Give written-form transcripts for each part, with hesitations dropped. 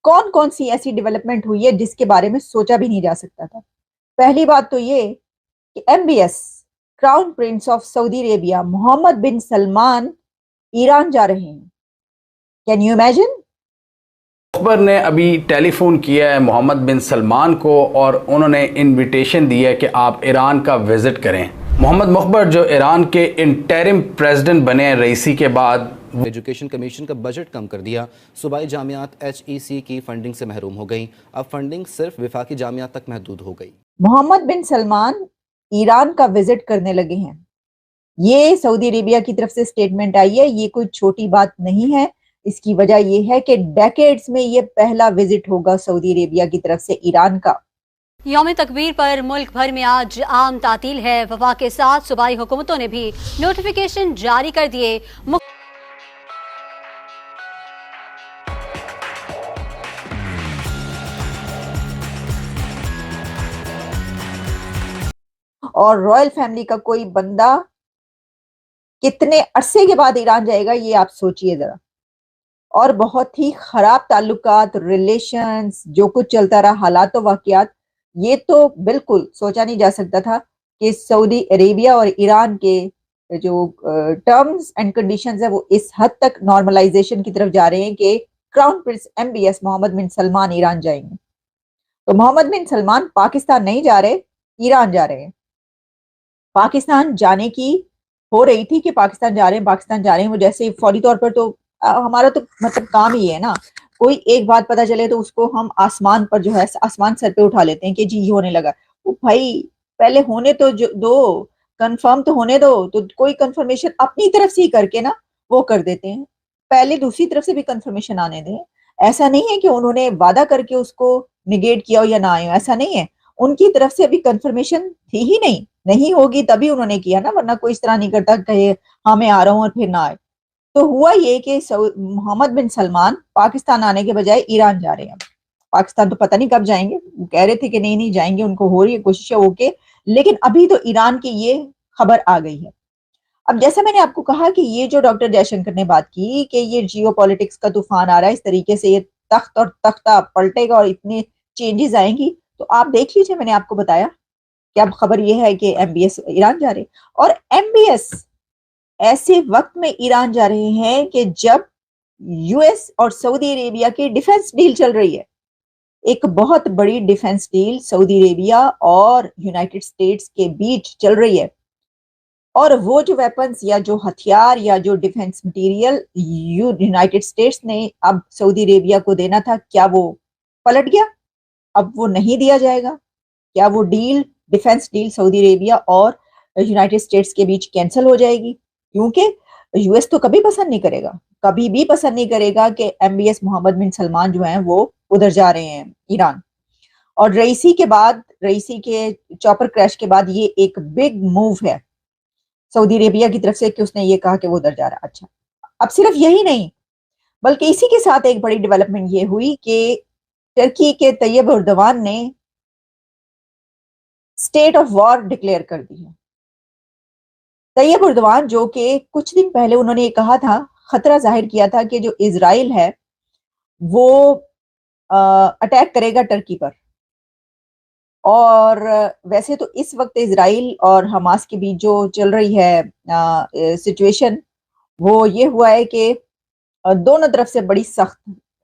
कौन कौन सी ऐसी डेवलपमेंट हुई है जिसके बारे में सोचा भी नहीं जा सकता था। पहली बात तो ये कि MBS crown prince of Saudi Arabia Mohammed bin Salman Iran जा रहे हैं। Can you imagine? मुखबर ने अभी टेलीफोन किया है मोहम्मद बिन सलमान को और उन्होंने इनविटेशन दी है कि आप ईरान का विज़िट करें। मोहम्मद मुखबर जो ईरान के इंटरिम प्रेसिडेंट बने हैं रईसी के बाद, एजुकेशन कमीशन का बजट कम कर दिया। सूबाई जामियात HEC की फंडिंग से महरूम हो गई। अब फंडिंग सिर्फ विफाकी जामियात तक महदूद हो गई। मोहम्मद बिन सलमान ईरान का विजिट करने लगे हैं। ये सऊदी अरेबिया की तरफ से स्टेटमेंट आई है। ये कोई छोटी बात नहीं है। इसकी वजह यह है कि डेकेड्स में ये पहला विजिट होगा सऊदी अरेबिया की तरफ से ईरान का। यौम तकबीर पर मुल्क भर में आज आम तातील है। वफा के साथ सूबाई हुकूमतों ने भी नोटिफिकेशन जारी कर दिए। और रॉयल फैमिली का कोई बंदा कितने अरसे के बाद ईरान जाएगा, ये आप सोचिए जरा। और बहुत ही खराब ताल्लुकात, रिलेशंस, जो कुछ चलता रहा, हालात वाकयात, ये तो बिल्कुल सोचा नहीं जा सकता था कि सऊदी अरेबिया और ईरान के जो टर्म्स एंड कंडीशंस है वो इस हद तक नॉर्मलाइजेशन की तरफ जा रहे हैं कि crown Prince MBS Mohammad bin Salman Iran जाएंगे। तो मोहम्मद बिन सलमान पाकिस्तान नहीं जा रहे, ईरान जा रहे हैं। पाकिस्तान जाने की हो रही थी कि पाकिस्तान जा रहे हैं, पाकिस्तान जा रहे हैं। वो जैसे फौरी तौर पर तो हमारा तो मतलब काम ही है ना, कोई एक बात पता चले तो उसको हम आसमान पर जो है आसमान सर पे उठा लेते हैं कि जी ये होने लगा। वो भाई पहले होने तो दो, कंफर्म तो होने दो। तो कोई कंफर्मेशन अपनी तरफ से ही करके ना वो कर देते हैं, पहले दूसरी तरफ से भी कंफर्मेशन आने दें। ऐसा नहीं है कि उन्होंने वादा करके उसको निगेट किया हो या ना आए हो, ऐसा नहीं है। उनकी तरफ से अभी कंफर्मेशन थी ही नहीं होगी तभी उन्होंने किया ना, वरना कोई इस तरह नहीं करता कहे हाँ मैं आ रहा हूं और फिर ना आए। तो हुआ ये कि मोहम्मद बिन सलमान पाकिस्तान आने के बजाय ईरान जा रहे हैं। पाकिस्तान तो पता नहीं कब जाएंगे, वो कह रहे थे कि नहीं जाएंगे, उनको हो रही है कोशिश ओके, लेकिन अभी तो ईरान की ये खबर आ गई है। अब जैसा मैंने आपको कहा कि ये जो डॉक्टर जयशंकर ने बात की कि ये जियो पॉलिटिक्स का तूफान आ रहा है, इस तरीके से ये तख्त और तख्ता पलटेगा और इतने चेंजेस आएंगी, तो आप देख लीजिए, मैंने आपको बताया कि अब खबर ये है कि एमबीएस ईरान जा रहे, और एमबीएस ऐसे वक्त में ईरान जा रहे हैं कि जब यूएस और सऊदी अरेबिया की डिफेंस डील चल रही है। एक बहुत बड़ी डिफेंस डील सऊदी अरेबिया और यूनाइटेड स्टेट्स के बीच चल रही है, और वो जो वेपन्स या जो हथियार या जो डिफेंस मटेरियल यूनाइटेड स्टेट्स ने अब सऊदी अरेबिया को देना था, क्या वो पलट गया? अब वो नहीं दिया जाएगा? क्या वो deal, defence deal Saudi Arabia और यूनाइटेड स्टेट्स के बीच कैंसिल हो जाएगी? क्योंकि यूएस तो कभी पसंद नहीं करेगा, कभी भी पसंद नहीं करेगा कि एमबीएस मोहम्मद बिन सलमान जो हैं वो उधर जा रहे हैं ईरान। और रईसी के बाद, रईसी के चॉपर क्रैश के बाद ये एक बिग मूव है सऊदी अरेबिया की तरफ से कि उसने ये कहा कि वो उधर जा रहा है। अच्छा, अब सिर्फ यही नहीं, बल्कि इसी के साथ एक बड़ी डेवलपमेंट ये हुई कि टर्की के तैयब एर्दोगान ने स्टेट ऑफ वॉर डिक्लेयर कर दी है। तैयब एर्दोगान जो कि कुछ दिन पहले उन्होंने ये कहा था, खतरा जाहिर किया था कि जो इजराइल है वो अटैक करेगा टर्की पर। और वैसे तो इस वक्त इजराइल और हमास के बीच जो चल रही है सिचुएशन, वो ये हुआ है कि दोनों तरफ से बड़ी सख्त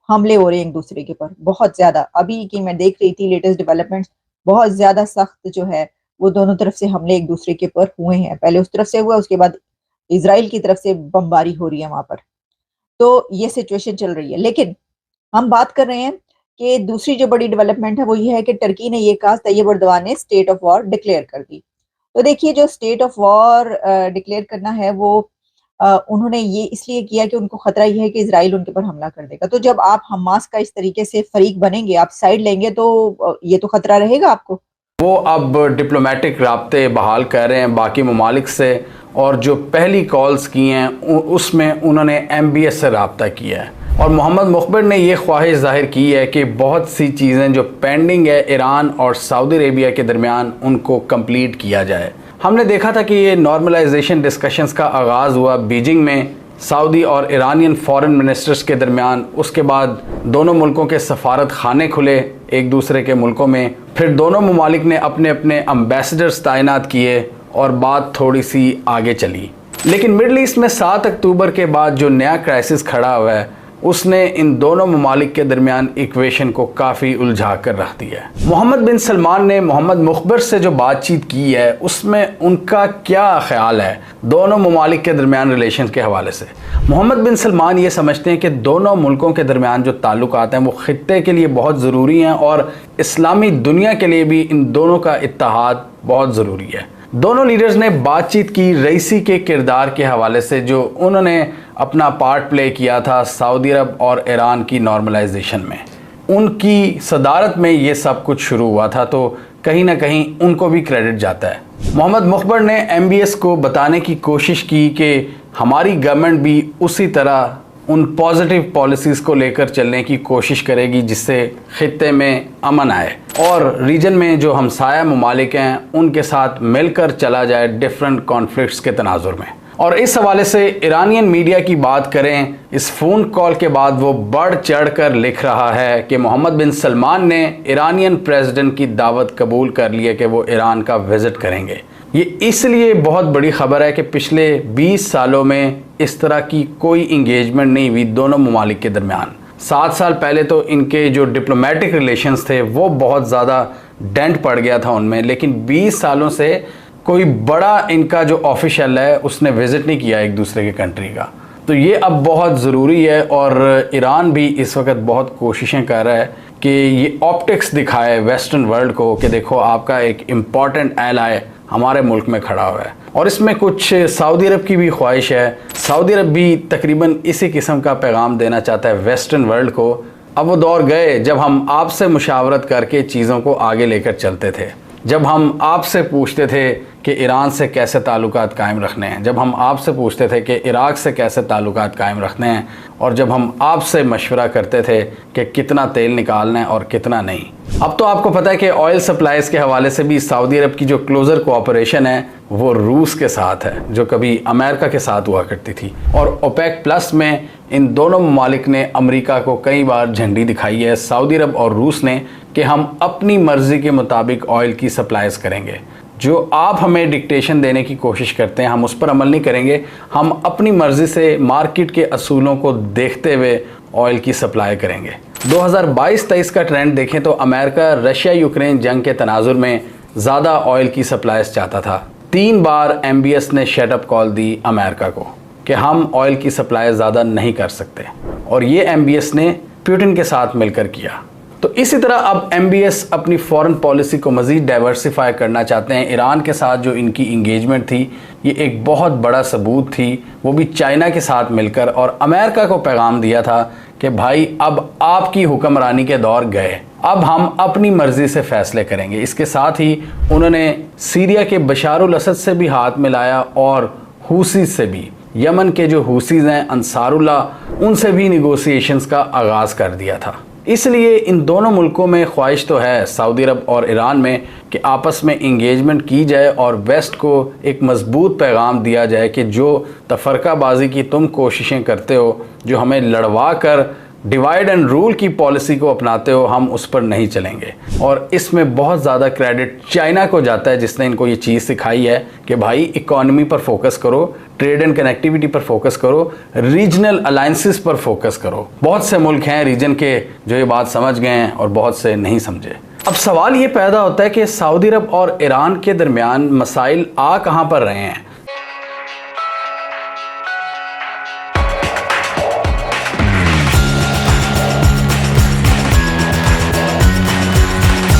हमले हो रहे हैं एक दूसरे के ऊपर, बहुत ज्यादा। अभी की मैं देख रही थी लेटेस्ट डेवलपमेंट्स, बहुत ज्यादा सख्त जो है वो दोनों तरफ से हमले एक दूसरे के ऊपर हुए हैं। पहले उस तरफ से हुआ, उसके बाद इजराइल की तरफ से बमबारी हो रही है वहां पर। तो ये सिचुएशन चल रही है, लेकिन हम बात कर रहे हैं कि दूसरी जो बड़ी डेवलपमेंट है वो ये है कि टर्की ने ये कहा, तैयब एर्दोगान ने स्टेट ऑफ वॉर डिक्लेयर कर दी। तो देखिए, जो स्टेट ऑफ वॉर डिक्लेयर करना है वो उन्होंने ये इसलिए किया कि उनको खतरा ये है कि इजराइल उनके ऊपर हमला कर देगा। तो जब आप हमास का इस तरीके से फरीक बनेंगे, आप साइड लेंगे, तो ये तो खतरा रहेगा आपको। वो अब डिप्लोमेटिक राब्ते बहाल कर रहे हैं बाकी ममालिक से, और जो पहली कॉल्स की हैं उसमें उन्होंने एमबीएस से रब्ता किया है। और मोहम्मद मुखबर ने यह ख्वाहिश जाहिर की है कि बहुत सी चीज़ें जो पेंडिंग है ईरान और सऊदी अरेबिया के दरमियान, उनको कंप्लीट किया जाए। हमने देखा था कि ये नॉर्मलाइजेशन डिस्कशंस का आगाज़ हुआ बीजिंग में सऊदी और ईरानियन फॉरेन मिनिस्टर्स के दरमियान। उसके बाद दोनों मुल्कों के सफारत खाने खुले एक दूसरे के मुल्कों में। फिर दोनों ममालिक ने अपने अपने एम्बेसडर्स तैनात किए और बात थोड़ी सी आगे चली। लेकिन मिडल ईस्ट में 7 अक्टूबर के बाद जो नया क्राइसिस खड़ा हुआ है उसने इन दोनों ममालिक के दरमियान इक्वेशन को काफ़ी उलझा कर रख दिया है। मोहम्मद बिन सलमान ने मोहम्मद मुखबिर से जो बातचीत की है उसमें उनका क्या ख्याल है दोनों ममालिक के दरमियान रिलेशन के हवाले से। मोहम्मद बिन सलमान ये समझते हैं कि दोनों मुल्कों के दरमियान जो ताल्लुकात हैं वो खित्ते के लिए बहुत ज़रूरी हैं और इस्लामी दुनिया के लिए भी इन दोनों का इत्तेहाद बहुत ज़रूरी है। दोनों लीडर्स ने बातचीत की रईसी के किरदार के हवाले से जो उन्होंने अपना पार्ट प्ले किया था सऊदी अरब और ईरान की नॉर्मलाइजेशन में। उनकी सदारत में ये सब कुछ शुरू हुआ था, तो कहीं ना कहीं उनको भी क्रेडिट जाता है। मोहम्मद मुखबिर ने MBS को बताने की कोशिश की कि हमारी गवर्नमेंट भी उसी तरह उन पॉजिटिव पॉलिसीज़ को लेकर चलने की कोशिश करेगी जिससे खित्ते में अमन आए और रीजन में जो हमसाया ममालिक हैं उनके साथ मिलकर चला जाए डिफरेंट कॉन्फ्लिक्ट्स के तनाजुर में। और इस हवाले से ईरानियन मीडिया की बात करें, इस फ़ोन कॉल के बाद वो बढ़ चढ़ कर लिख रहा है कि मोहम्मद बिन सलमान ने ईरानियन प्रेसिडेंट की दावत कबूल कर ली है कि वो ईरान का विज़िट करेंगे। ये इसलिए बहुत बड़ी खबर है कि पिछले 20 सालों में इस तरह की कोई इंगेजमेंट नहीं हुई दोनों ममालिक के दरमियान। 7 साल पहले तो इनके जो डिप्लोमेटिक रिलेशंस थे वो बहुत ज़्यादा डेंट पड़ गया था उनमें, लेकिन 20 सालों से कोई बड़ा इनका जो ऑफिशियल है उसने विज़िट नहीं किया एक दूसरे के कंट्री का। तो ये अब बहुत ज़रूरी है और ईरान भी इस वक्त बहुत कोशिशें कर रहा है कि ये ऑप्टिक्स दिखाए वेस्टर्न वर्ल्ड को कि देखो आपका एक इम्पॉर्टेंट एलाय हमारे मुल्क में खड़ा हुआ है। और इसमें कुछ सऊदी अरब की भी ख्वाहिश है। सऊदी अरब भी तकरीबन इसी किस्म का पैगाम देना चाहता है वेस्टर्न वर्ल्ड को। अब वो दौर गए जब हम आपसे मुशावरत करके चीज़ों को आगे लेकर चलते थे, जब हम आपसे पूछते थे कि ईरान से कैसे ताल्लुकात कायम रखने हैं, जब हम आपसे पूछते थे कि इराक़ से कैसे ताल्लुकात कायम रखने हैं, और जब हम आपसे मशवरा करते थे कि कितना तेल निकालना है और कितना नहीं। अब तो आपको पता है कि ऑयल सप्लाईज के हवाले से भी सऊदी अरब की जो क्लोज़र कोऑपरेशन है वो रूस के साथ है, जो कभी अमेरिका के साथ हुआ करती थी। और ओपेक प्लस में इन दोनों ममालिक ने अमेरिका को कई बार झंडी दिखाई है, सऊदी अरब और रूस ने, कि हम अपनी मर्ज़ी के मुताबिक ऑयल की सप्लाईज करेंगे। जो आप हमें डिक्टेशन देने की कोशिश करते हैं हम उस पर अमल नहीं करेंगे, हम अपनी मर्ज़ी से मार्केट के असूलों को देखते हुए ऑयल की सप्लाई करेंगे। 2022-23 का ट्रेंड देखें तो अमेरिका रशिया यूक्रेन जंग के तनाजुर में ज़्यादा ऑयल की सप्लाईज चाहता था। 3 बार MBS ने शटअप कॉल दी अमेरिका को कि हम ऑयल की सप्लाई ज़्यादा नहीं कर सकते, और ये MBS ने पुतिन के साथ मिलकर किया। तो इसी तरह अब MBS अपनी फॉरेन पॉलिसी को मज़ीद डाइवर्सिफाई करना चाहते हैं। ईरान के साथ जो इनकी इंगेजमेंट थी ये एक बहुत बड़ा सबूत थी, वो भी चाइना के साथ मिलकर, और अमेरिका को पैगाम दिया था कि भाई अब आपकी हुक्मरानी के दौर गए, अब हम अपनी मर्ज़ी से फ़ैसले करेंगे। इसके साथ ही उन्होंने सीरिया के बशारुल असद से भी हाथ मिलाया और हूसी से भी, यमन के जो हूसीज़ हैं अंसारुल्लाह, उनसे भी निगोसिएशंस का आगाज़ कर दिया था। इसलिए इन दोनों मुल्कों में ख्वाहिश तो है सऊदी अरब और ईरान में कि आपस में इंगेजमेंट की जाए और वेस्ट को एक मजबूत पैगाम दिया जाए कि जो तफरकाबाजी की तुम कोशिशें करते हो, जो हमें लड़वा कर डिवाइड एंड रूल की पॉलिसी को अपनाते हो, हम उस पर नहीं चलेंगे। और इसमें बहुत ज़्यादा क्रेडिट चाइना को जाता है जिसने इनको ये चीज़ सिखाई है कि भाई इकॉनमी पर फोकस करो, ट्रेड एंड कनेक्टिविटी पर फोकस करो, रीजनल अलायंसेस पर फोकस करो। बहुत से मुल्क हैं रीजन के जो ये बात समझ गए हैं और बहुत से नहीं समझे। अब सवाल ये पैदा होता है कि सऊदी अरब और ईरान के दरमियान मसाइल आ कहाँ पर रहे हैं।